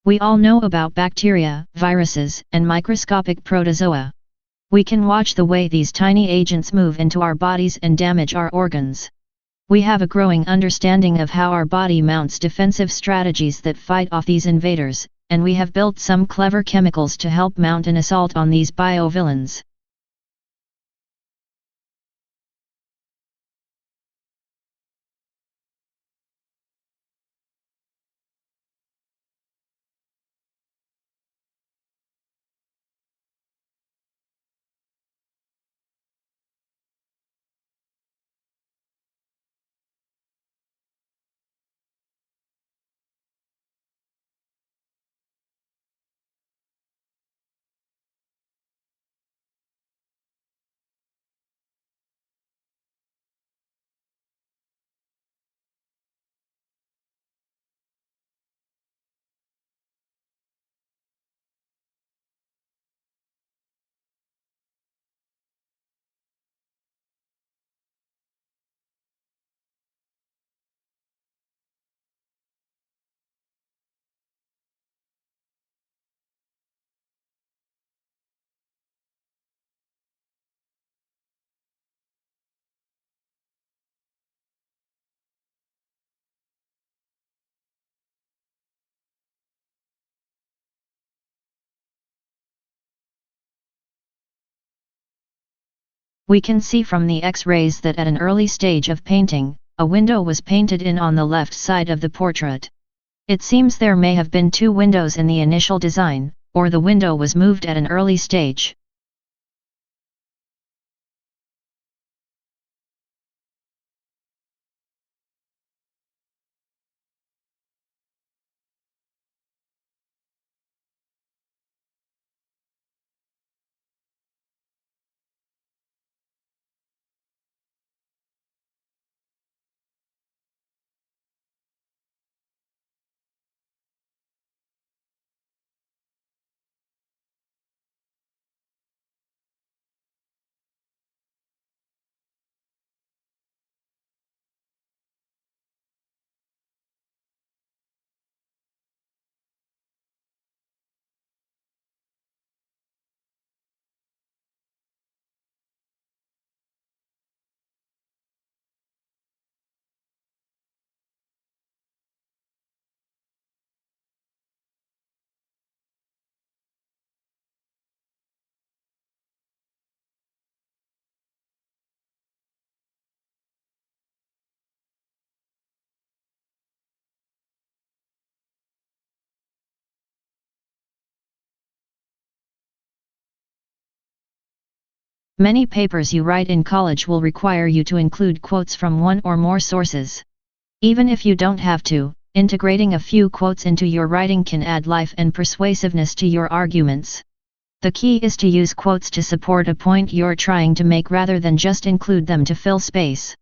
We all know about bacteria, viruses, and microscopic protozoa. We can watch the way these tiny agents move into our bodies and damage our organs. We have a growing understanding of how our body mounts defensive strategies that fight off these invaders, and we have built some clever chemicals to help mount an assault on these biovillains. We can see from the X-rays that at an early stage of painting, a window was painted in on the left side of the portrait. It seems there may have been 2 windows in the initial design, or the window was moved at an early stage. Many papers you write in college will require you to include quotes from 1 or more sources. Even if you don't have to, integrating a few quotes into your writing can add life and persuasiveness to your arguments. The key is to use quotes to support a point you're trying to make rather than just include them to fill space.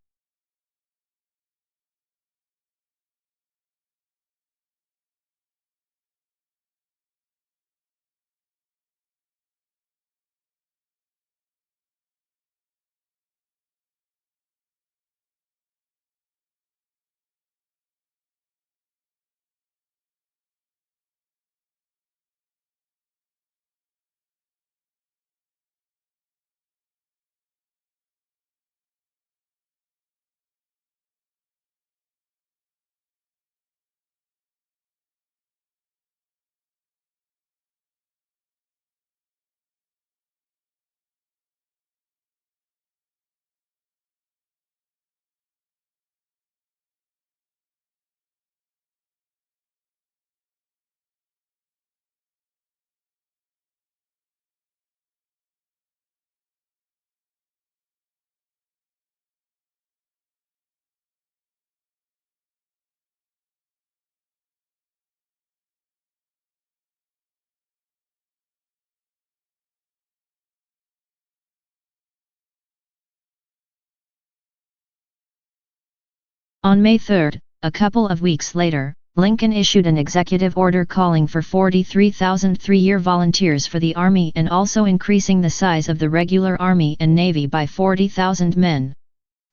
On May 3, a couple of weeks later, Lincoln issued an executive order calling for 43,000 three-year volunteers for the Army and also increasing the size of the regular Army and Navy by 40,000 men.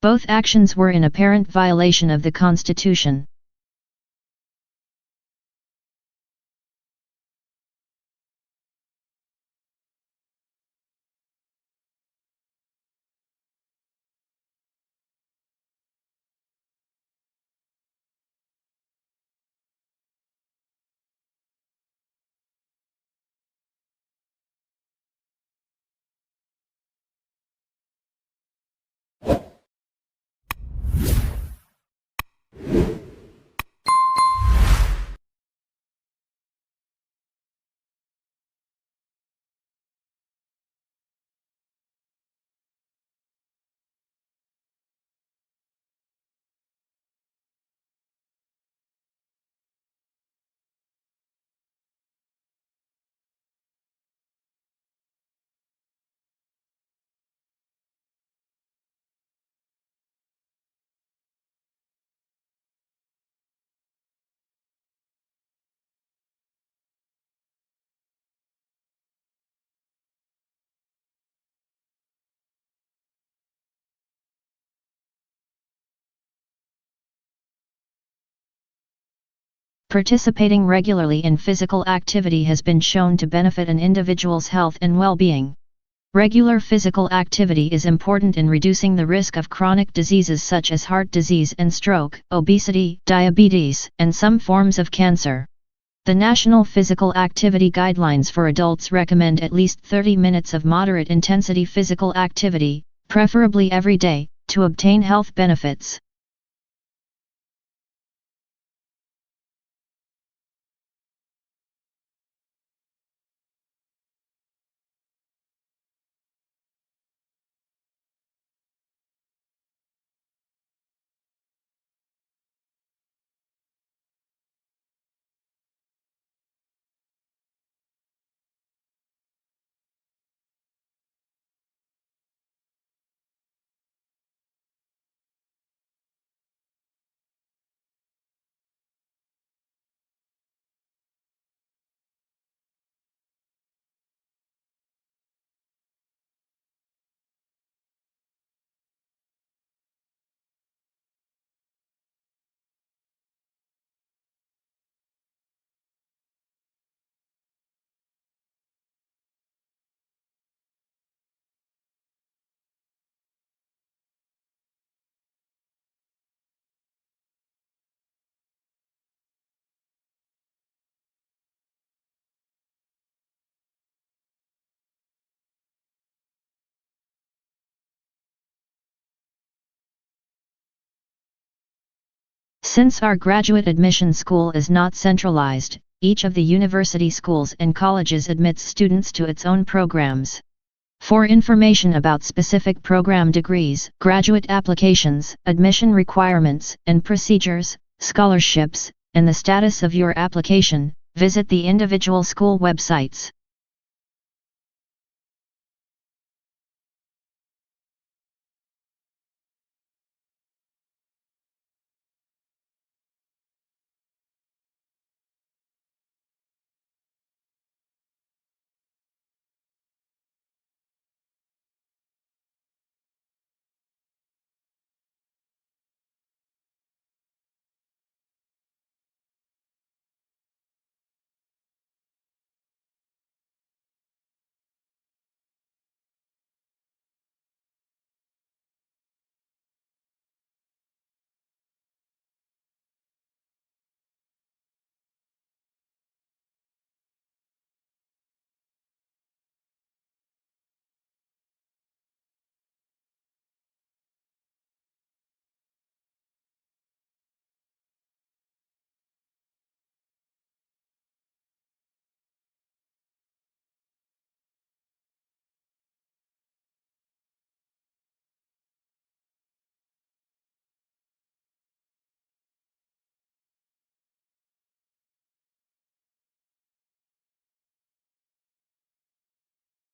Both actions were in apparent violation of the Constitution. Participating regularly in physical activity has been shown to benefit an individual's health and well-being. Regular physical activity is important in reducing the risk of chronic diseases such as heart disease and stroke, obesity, diabetes, and some forms of cancer. The National Physical Activity Guidelines for adults recommend at least 30 minutes of moderate intensity physical activity, preferably every day, to obtain health benefits. Since our graduate admission school is not centralized, each of the university schools and colleges admits students to its own programs. For information about specific program degrees, graduate applications, admission requirements and procedures, scholarships, and the status of your application, visit the individual school websites.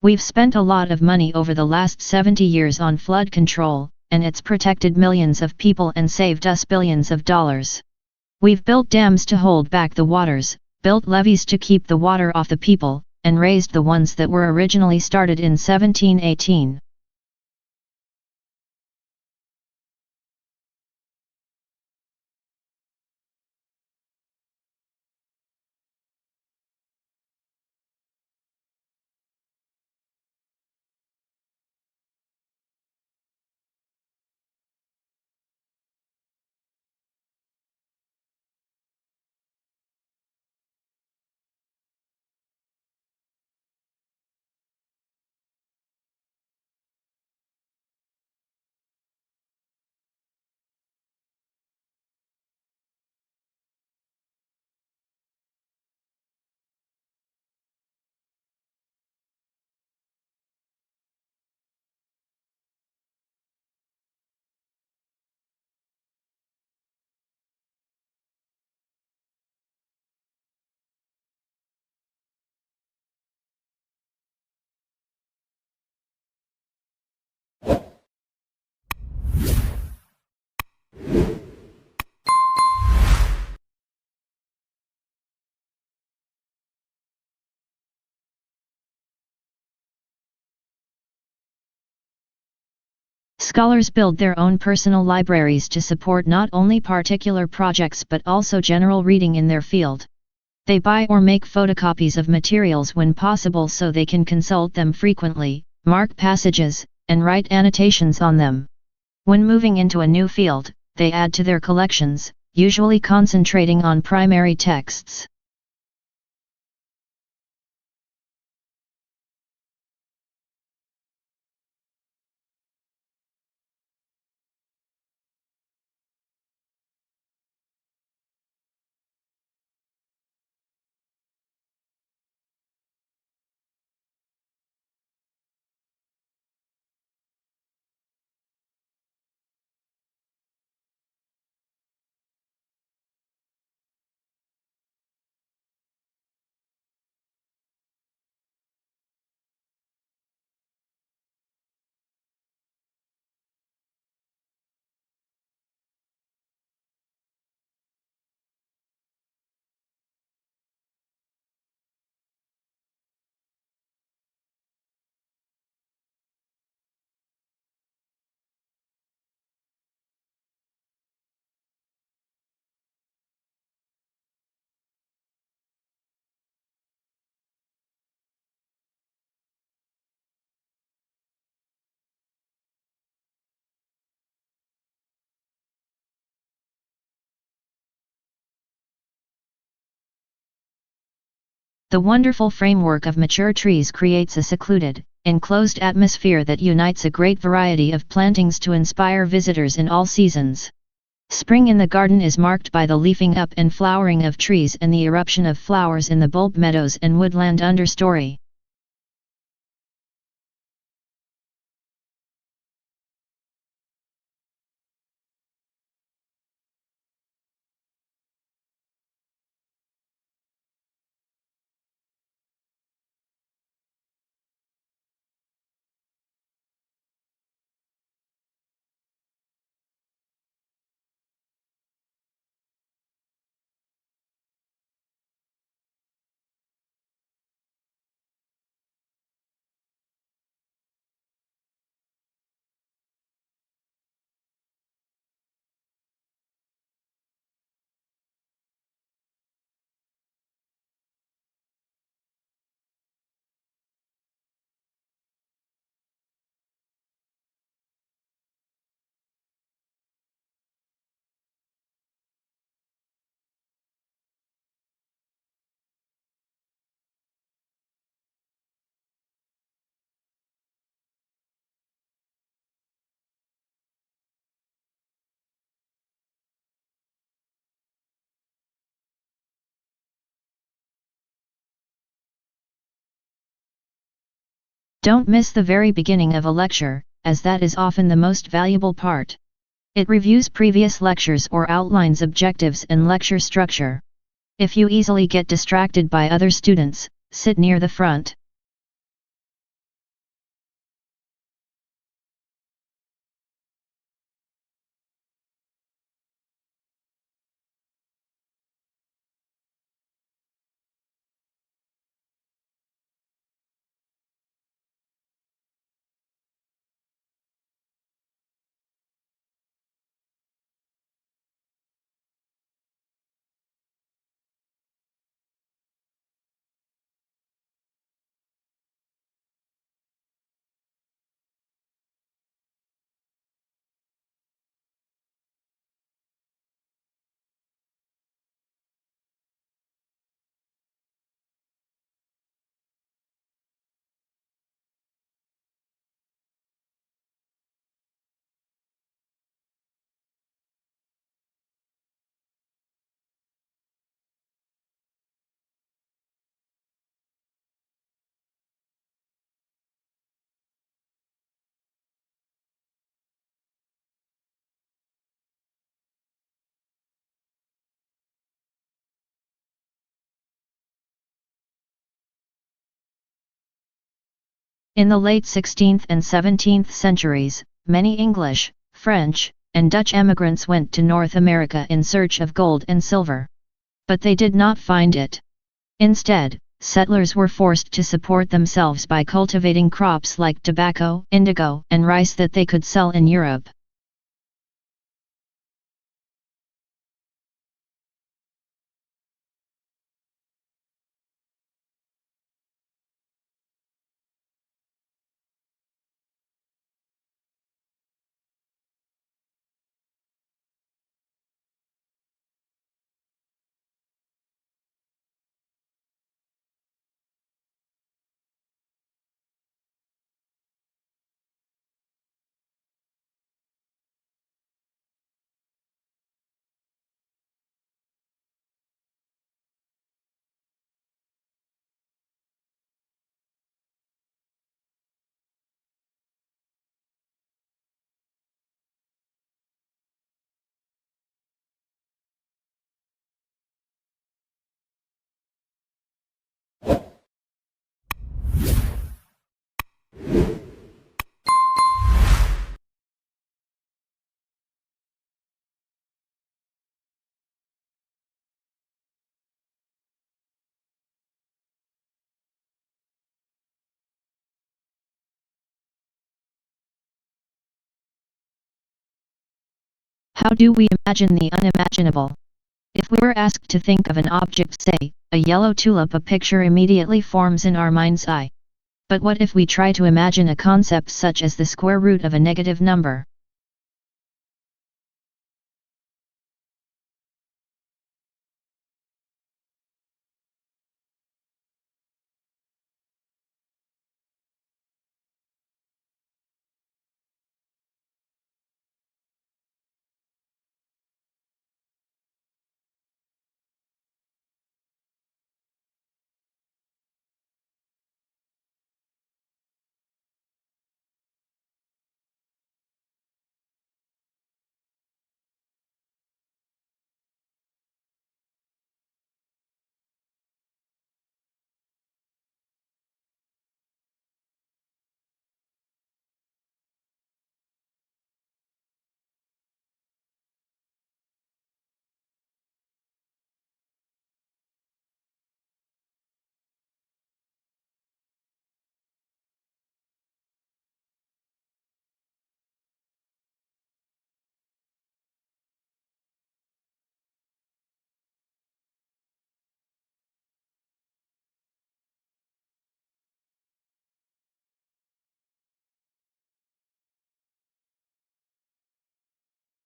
We've spent a lot of money over the last 70 years on flood control, and it's protected millions of people and saved us billions of dollars. We've built dams to hold back the waters, built levees to keep the water off the people, and raised the ones that were originally started in 1718. Scholars build their own personal libraries to support not only particular projects but also general reading in their field. They buy or make photocopies of materials when possible so they can consult them frequently, mark passages, and write annotations on them. When moving into a new field, they add to their collections, usually concentrating on primary texts. The wonderful framework of mature trees creates a secluded, enclosed atmosphere that unites a great variety of plantings to inspire visitors in all seasons. Spring in the garden is marked by the leafing up and flowering of trees and the eruption of flowers in the bulb meadows and woodland understory. Don't miss the very beginning of a lecture, as that is often the most valuable part. It reviews previous lectures or outlines objectives and lecture structure. If you easily get distracted by other students, sit near the front. In the late 16th and 17th centuries, many English, French, and Dutch emigrants went to North America in search of gold and silver. But they did not find it. Instead, settlers were forced to support themselves by cultivating crops like tobacco, indigo, and rice that they could sell in Europe. How do we imagine the unimaginable? If we were asked to think of an object, say, a yellow tulip, a picture immediately forms in our mind's eye. But what if we try to imagine a concept such as the square root of a negative number?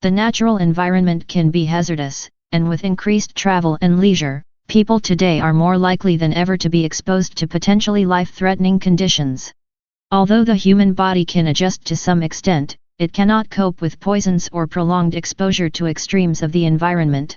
The natural environment can be hazardous, and with increased travel and leisure, people today are more likely than ever to be exposed to potentially life-threatening conditions. Although the human body can adjust to some extent, it cannot cope with poisons or prolonged exposure to extremes of the environment.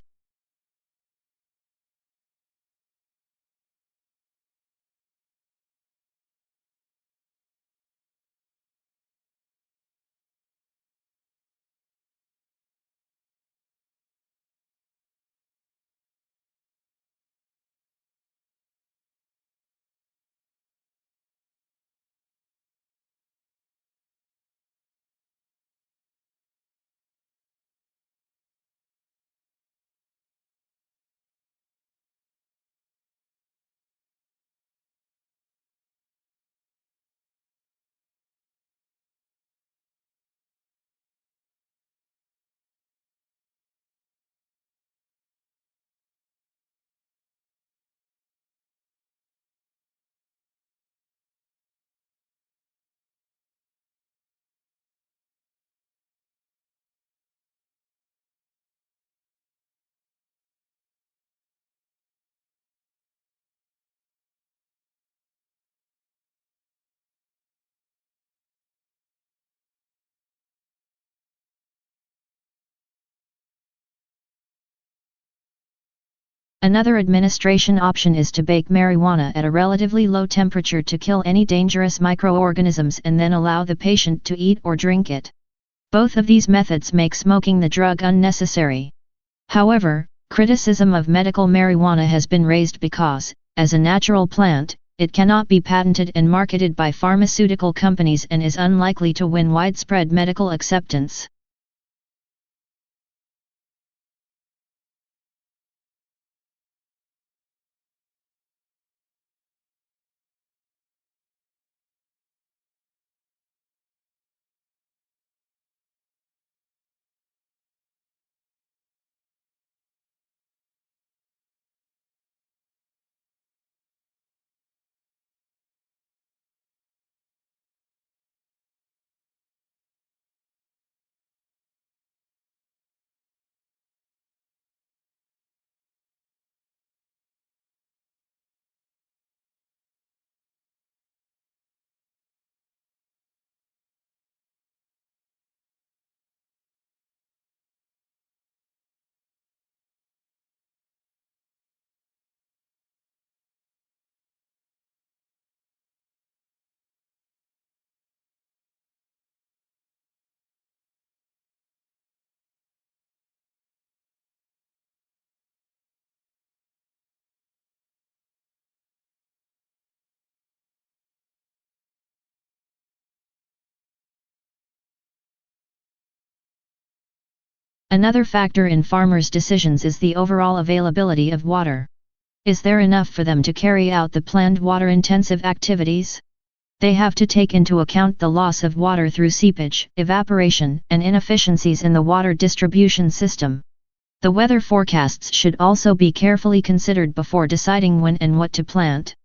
Another administration option is to bake marijuana at a relatively low temperature to kill any dangerous microorganisms and then allow the patient to eat or drink it. Both of these methods make smoking the drug unnecessary. However, criticism of medical marijuana has been raised because, as a natural plant, it cannot be patented and marketed by pharmaceutical companies and is unlikely to win widespread medical acceptance. Another factor in farmers' decisions is the overall availability of water. Is there enough for them to carry out the planned water-intensive activities? They have to take into account the loss of water through seepage, evaporation, and inefficiencies in the water distribution system. The weather forecasts should also be carefully considered before deciding when and what to plant.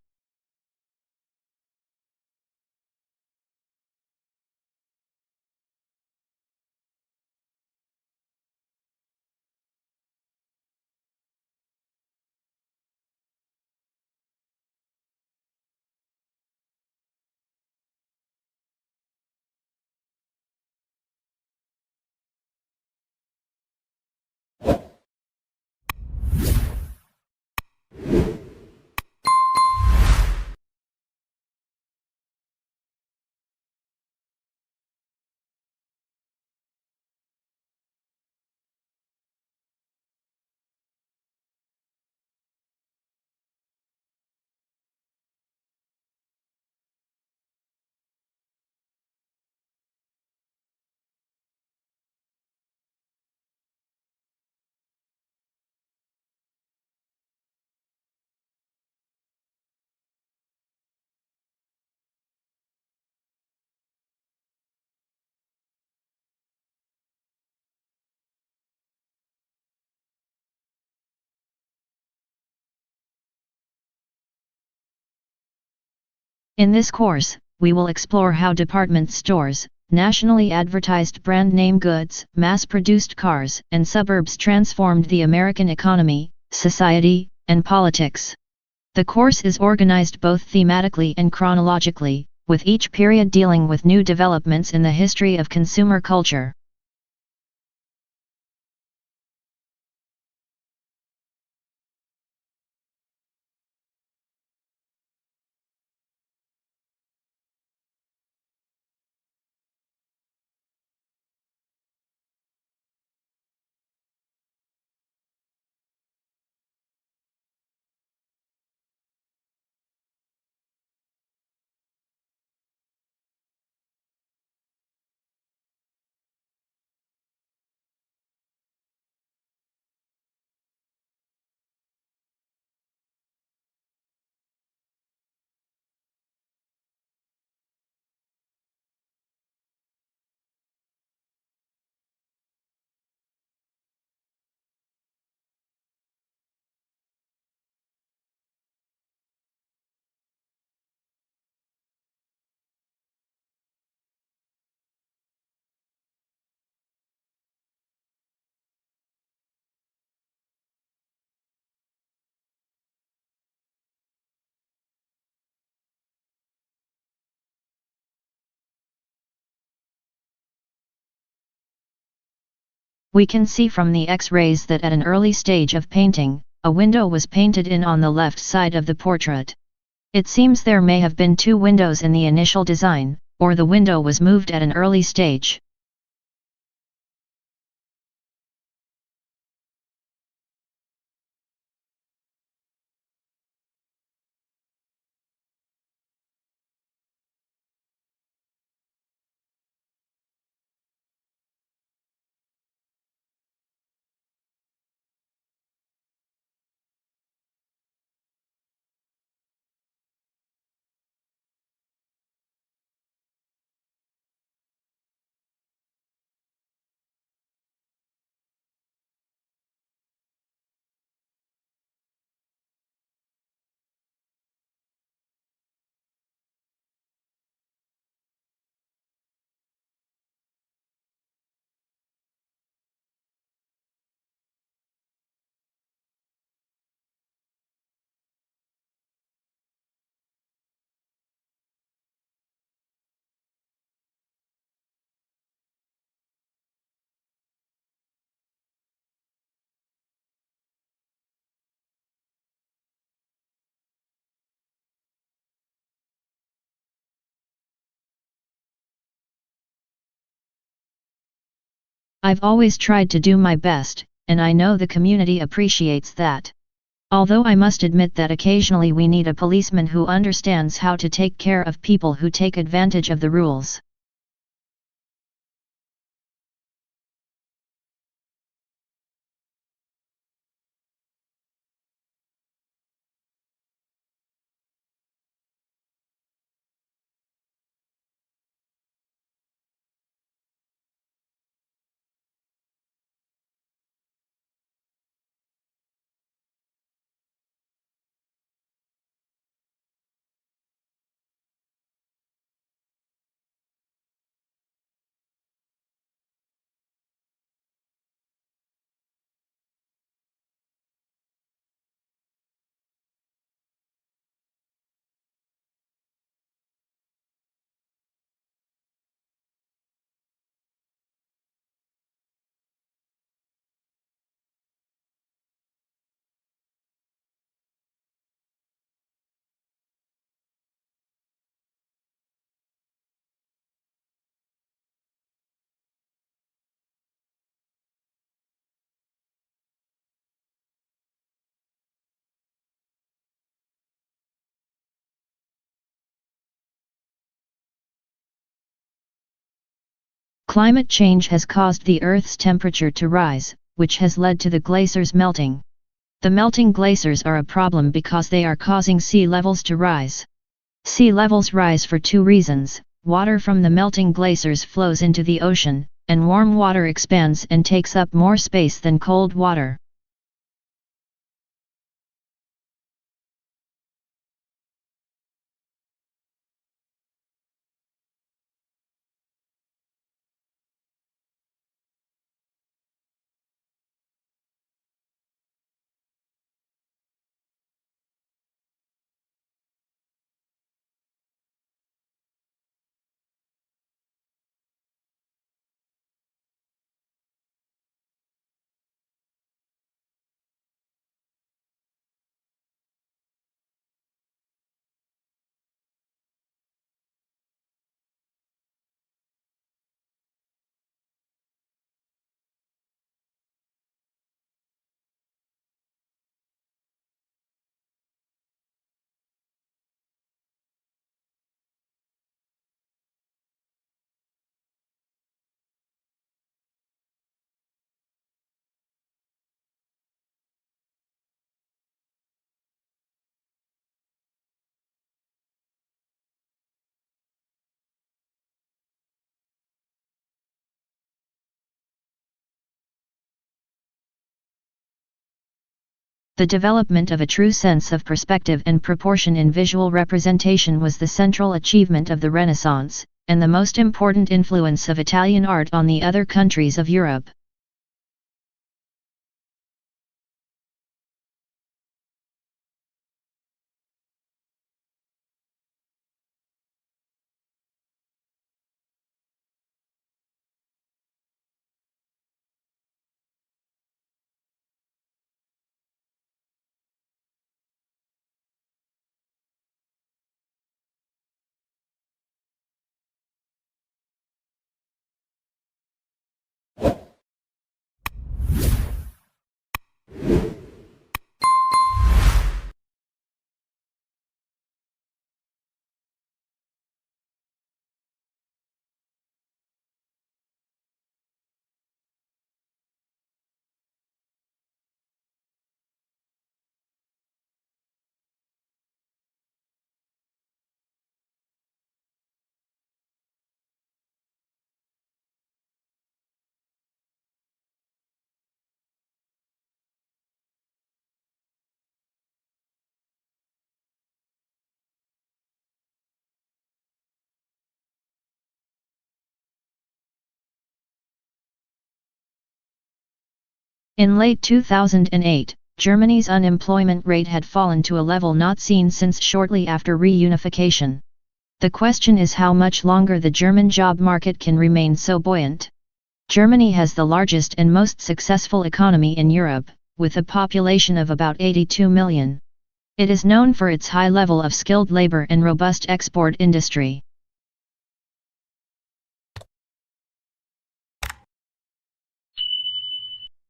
In this course, we will explore how department stores, nationally advertised brand name goods, mass-produced cars, and suburbs transformed the American economy, society, and politics. The course is organized both thematically and chronologically, with each period dealing with new developments in the history of consumer culture. We can see from the X-rays that at an early stage of painting, a window was painted in on the left side of the portrait. It seems there may have been 2 windows in the initial design, or the window was moved at an early stage. I've always tried to do my best, and I know the community appreciates that. Although I must admit that occasionally we need a policeman who understands how to take care of people who take advantage of the rules. Climate change has caused the Earth's temperature to rise, which has led to the glaciers melting. The melting glaciers are a problem because they are causing sea levels to rise. Sea levels rise for two reasons: water from the melting glaciers flows into the ocean, and warm water expands and takes up more space than cold water. The development of a true sense of perspective and proportion in visual representation was the central achievement of the Renaissance, and the most important influence of Italian art on the other countries of Europe. In late 2008, Germany's unemployment rate had fallen to a level not seen since shortly after reunification. The question is how much longer the German job market can remain so buoyant. Germany has the largest and most successful economy in Europe, with a population of about 82 million. It is known for its high level of skilled labor and robust export industry.